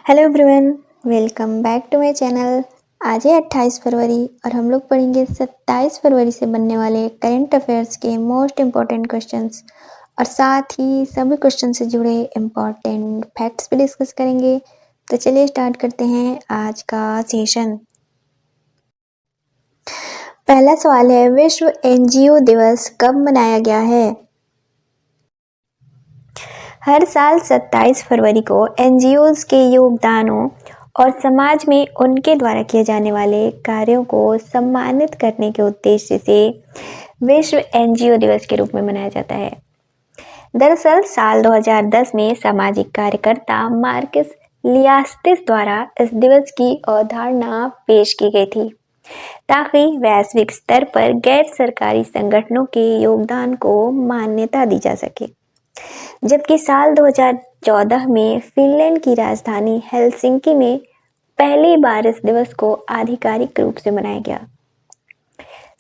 Hello everyone, welcome back to my channel. आज है 28 फरवरी और हम लोग पढ़ेंगे 27 फरवरी से बनने वाले करंट अफेयर्स के मोस्ट इम्पॉर्टेंट क्वेश्चंस और साथ ही सभी क्वेश्चन से जुड़े इम्पॉर्टेंट फैक्ट्स भी डिस्कस करेंगे। तो चलिए स्टार्ट करते हैं आज का सेशन। पहला सवाल है, विश्व एनजीओ दिवस कब मनाया गया है? हर साल 27 फरवरी को एनजीओज के योगदानों और समाज में उनके द्वारा किए जाने वाले कार्यों को सम्मानित करने के उद्देश्य से विश्व एनजीओ दिवस के रूप में मनाया जाता है। दरअसल साल 2010 में सामाजिक कार्यकर्ता मार्कस लियास्टिस द्वारा इस दिवस की अवधारणा पेश की गई थी ताकि वैश्विक स्तर पर गैर सरकारी संगठनों के योगदान को मान्यता दी जा सके। जबकि साल 2014 में फिनलैंड की राजधानी हेलसिंकी में पहली बार इस दिवस को आधिकारिक रूप से मनाया गया।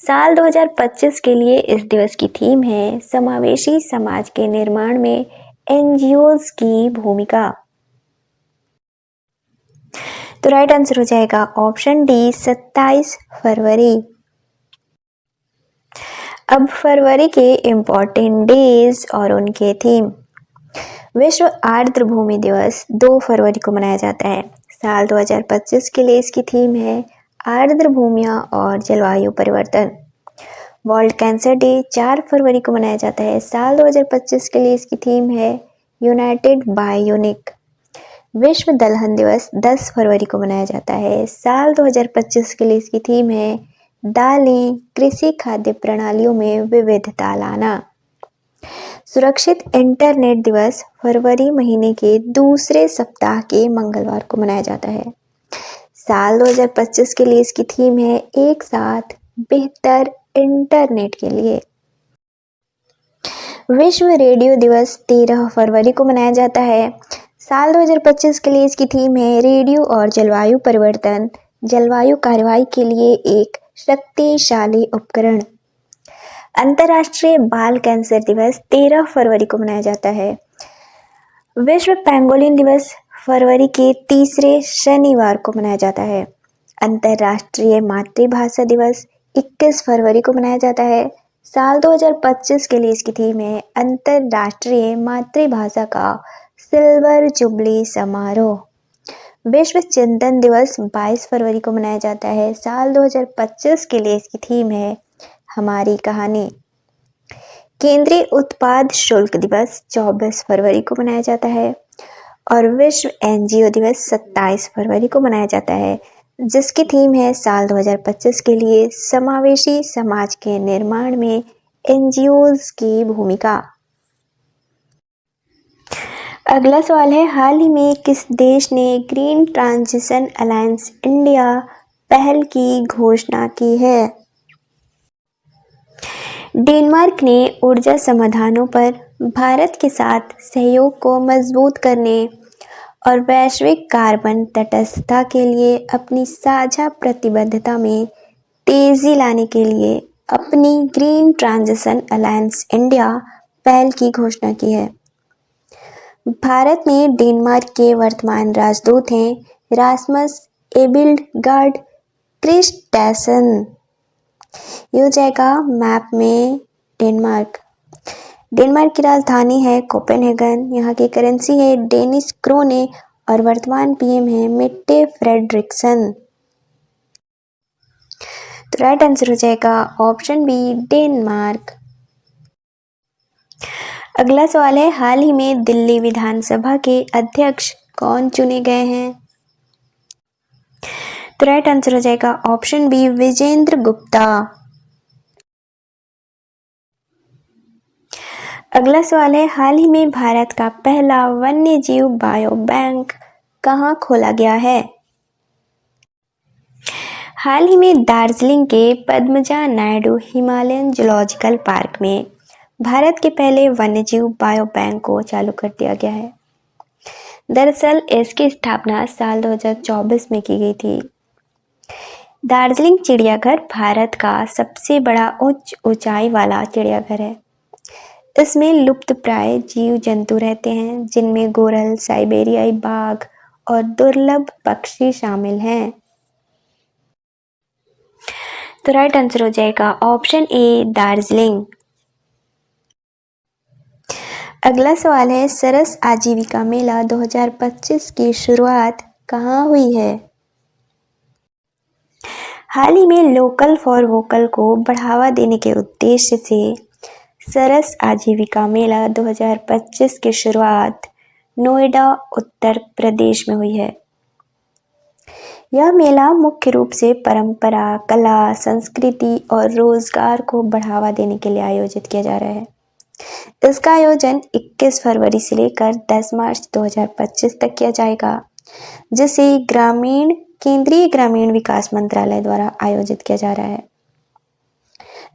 साल 2025 के लिए इस दिवस की थीम है समावेशी समाज के निर्माण में एनजीओज की भूमिका। तो राइट आंसर हो जाएगा ऑप्शन डी 27 फरवरी। अब फरवरी के इम्पोर्टेंट डेज और उनके थीम। विश्व आर्द्र भूमि दिवस 2 फरवरी को मनाया जाता है। साल 2025 के लिए इसकी थीम है आर्द्र भूमियां और जलवायु परिवर्तन। वर्ल्ड कैंसर डे 4 फरवरी को मनाया जाता है। साल 2025 के लिए इसकी थीम है यूनाइटेड बाय यूनिक। विश्व दलहन दिवस 10 फरवरी को मनाया जाता है। साल 2025 के लिए इसकी थीम है दालें, कृषि खाद्य प्रणालियों में विविधता लाना। सुरक्षित इंटरनेट दिवस फरवरी महीने के दूसरे सप्ताह के मंगलवार को मनाया जाता है। साल 2025 के लिए इसकी थीम है एक साथ बेहतर इंटरनेट के लिए। विश्व रेडियो दिवस 13 फरवरी को मनाया जाता है। साल 2025 के लिए इसकी थीम है रेडियो और जलवायु परिवर्तन, जलवायु कार्रवाई के लिए एक शक्तिशाली उपकरण। अंतर्राष्ट्रीय बाल कैंसर दिवस 13 फरवरी को मनाया जाता है। विश्व पेंगोलिन दिवस फरवरी के तीसरे शनिवार को मनाया जाता है। अंतर्राष्ट्रीय मातृभाषा दिवस 21 फरवरी को मनाया जाता है। साल 2025 के लिए इसकी थीम है अंतर्राष्ट्रीय मातृभाषा का सिल्वर जुबली समारोह। विश्व चिंतन दिवस 22 फरवरी को मनाया जाता है। साल 2025 के लिए इसकी थीम है हमारी कहानी। केंद्रीय उत्पाद शुल्क दिवस 24 फरवरी को मनाया जाता है और विश्व एनजीओ दिवस 27 फरवरी को मनाया जाता है, जिसकी थीम है साल 2025 के लिए समावेशी समाज के निर्माण में एनजीओज की भूमिका। अगला सवाल है, हाल ही में किस देश ने ग्रीन ट्रांजिशन अलायंस इंडिया पहल की घोषणा की है? डेनमार्क ने ऊर्जा समाधानों पर भारत के साथ सहयोग को मजबूत करने और वैश्विक कार्बन तटस्थता के लिए अपनी साझा प्रतिबद्धता में तेजी लाने के लिए अपनी ग्रीन ट्रांजिशन अलायंस इंडिया पहल की घोषणा की है। भारत में डेनमार्क के वर्तमान राजदूत हैं रासमस एबिल्डगार्ड क्रिस्टेसन। ये हो जाएगा मैप में डेनमार्क। डेनमार्क की राजधानी है कोपेनहेगन। यहाँ की करेंसी है डेनिश क्रोने और वर्तमान पीएम है मेट्टे फ्रेडरिक्सन। तो राइट आंसर हो जाएगा ऑप्शन बी डेनमार्क। अगला सवाल है, हाल ही में दिल्ली विधानसभा के अध्यक्ष कौन चुने गए हैं? तो राइट आंसर हो जाएगा ऑप्शन बी विजेंद्र गुप्ता। अगला सवाल है, हाल ही में भारत का पहला वन्य जीव बायो बैंक कहाँ खोला गया है? हाल ही में दार्जिलिंग के Padmaja Naidu Himalayan zoological park में भारत के पहले वन्यजीव बायो बैंक को चालू कर दिया गया है। दरअसल इसकी स्थापना साल 2024 में की गई थी। दार्जिलिंग चिड़ियाघर भारत का सबसे बड़ा उच्च ऊंचाई वाला चिड़ियाघर है। इसमें लुप्तप्राय जीव जंतु रहते हैं, जिनमें गोरल, साइबेरियाई बाघ और दुर्लभ पक्षी शामिल हैं। तो राइट आंसर हो जाएगा ऑप्शन ए दार्जिलिंग। अगला सवाल है, सरस आजीविका मेला 2025 की शुरुआत कहाँ हुई है? हाल ही में लोकल फॉर वोकल को बढ़ावा देने के उद्देश्य से सरस आजीविका मेला 2025 की शुरुआत नोएडा, उत्तर प्रदेश में हुई है। यह मेला मुख्य रूप से परंपरा, कला, संस्कृति और रोजगार को बढ़ावा देने के लिए आयोजित किया जा रहा है। इसका आयोजन 21 फरवरी से लेकर 10 मार्च 2025 तक किया जाएगा, जिसे केंद्रीय ग्रामीण विकास मंत्रालय द्वारा आयोजित किया जा रहा है।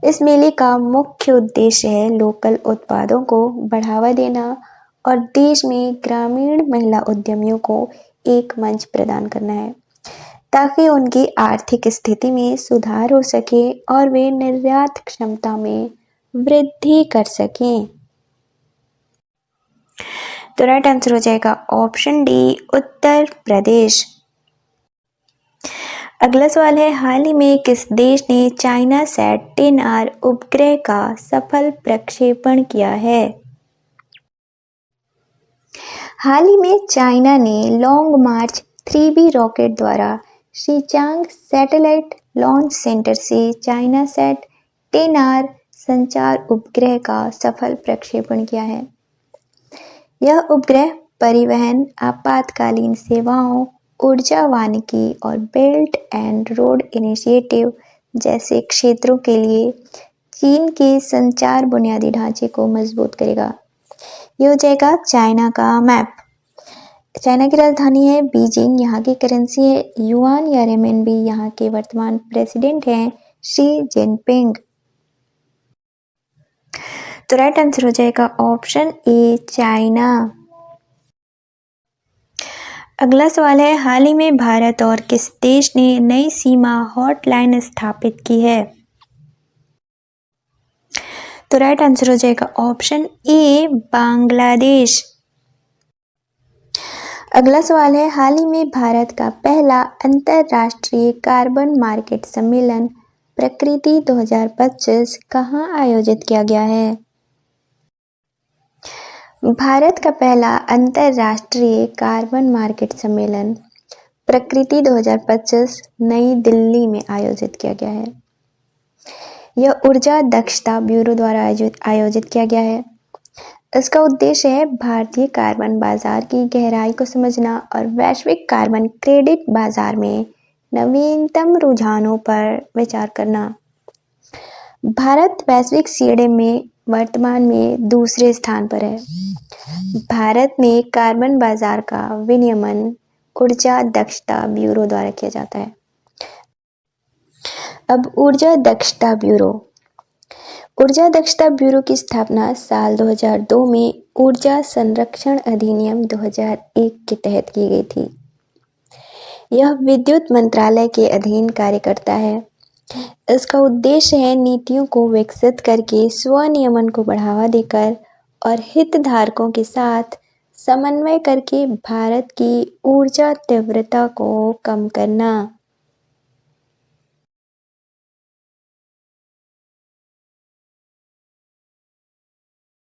इस मेले का मुख्य उद्देश्य है लोकल उत्पादों को बढ़ावा देना और देश में ग्रामीण महिला उद्यमियों को एक मंच प्रदान करना है, ताकि उनकी आर्थिक स्थिति में सुधार हो सके और वे निर्यात क्षमता में वृद्धि कर सकें। तो राइट आंसर हो जाएगा ऑप्शन डी उत्तर प्रदेश। अगला सवाल है, हाल ही में किस देश ने चाइना सैट 10R उपग्रह का सफल प्रक्षेपण किया है? हाल ही में चाइना ने लॉन्ग मार्च 3B रॉकेट द्वारा शीचांग सैटेलाइट लॉन्च सेंटर से चाइना सैट 10R संचार उपग्रह का सफल प्रक्षेपण किया है। यह उपग्रह परिवहन, आपातकालीन सेवाओं, ऊर्जा वानिकी और बेल्ट एंड रोड इनिशिएटिव जैसे क्षेत्रों के लिए चीन के संचार बुनियादी ढांचे को मजबूत करेगा। ये हो जाएगा चाइना का मैप। चाइना की राजधानी है बीजिंग, यहाँ की करेंसी है युआन या रेमेनबी, यहाँ के वर्तमान प्रेसिडेंट हैं शी जिनपिंग। तो राइट आंसर हो जाएगा ऑप्शन ए चाइना। अगला सवाल है, हाल ही में भारत और किस देश ने नई सीमा हॉटलाइन स्थापित की है? तो राइट आंसर हो जाएगा ऑप्शन ए बांग्लादेश। अगला सवाल है, हाल ही में भारत का पहला अंतरराष्ट्रीय कार्बन मार्केट सम्मेलन प्रकृति 2025 कहाँ आयोजित किया गया है? भारत का पहला अंतरराष्ट्रीय कार्बन मार्केट सम्मेलन प्रकृति 2025 नई दिल्ली में आयोजित किया गया है। यह ऊर्जा दक्षता ब्यूरो द्वारा आयोजित किया गया है। इसका उद्देश्य है भारतीय कार्बन बाजार की गहराई को समझना और वैश्विक कार्बन क्रेडिट बाजार में नवीनतम रुझानों पर विचार करना। भारत वैश्विक सीडीएम में वर्तमान में दूसरे स्थान पर है। भारत में कार्बन बाजार का विनियमन ऊर्जा दक्षता ब्यूरो द्वारा किया जाता है। अब ऊर्जा दक्षता ब्यूरो की स्थापना साल 2002 में ऊर्जा संरक्षण अधिनियम 2001 के तहत की गई थी। यह विद्युत मंत्रालय के अधीन कार्य करता है। इसका उद्देश्य है नीतियों को विकसित करके स्वनियमन को बढ़ावा देकर और हितधारकों के साथ समन्वय करके भारत की ऊर्जा तीव्रता को कम करना।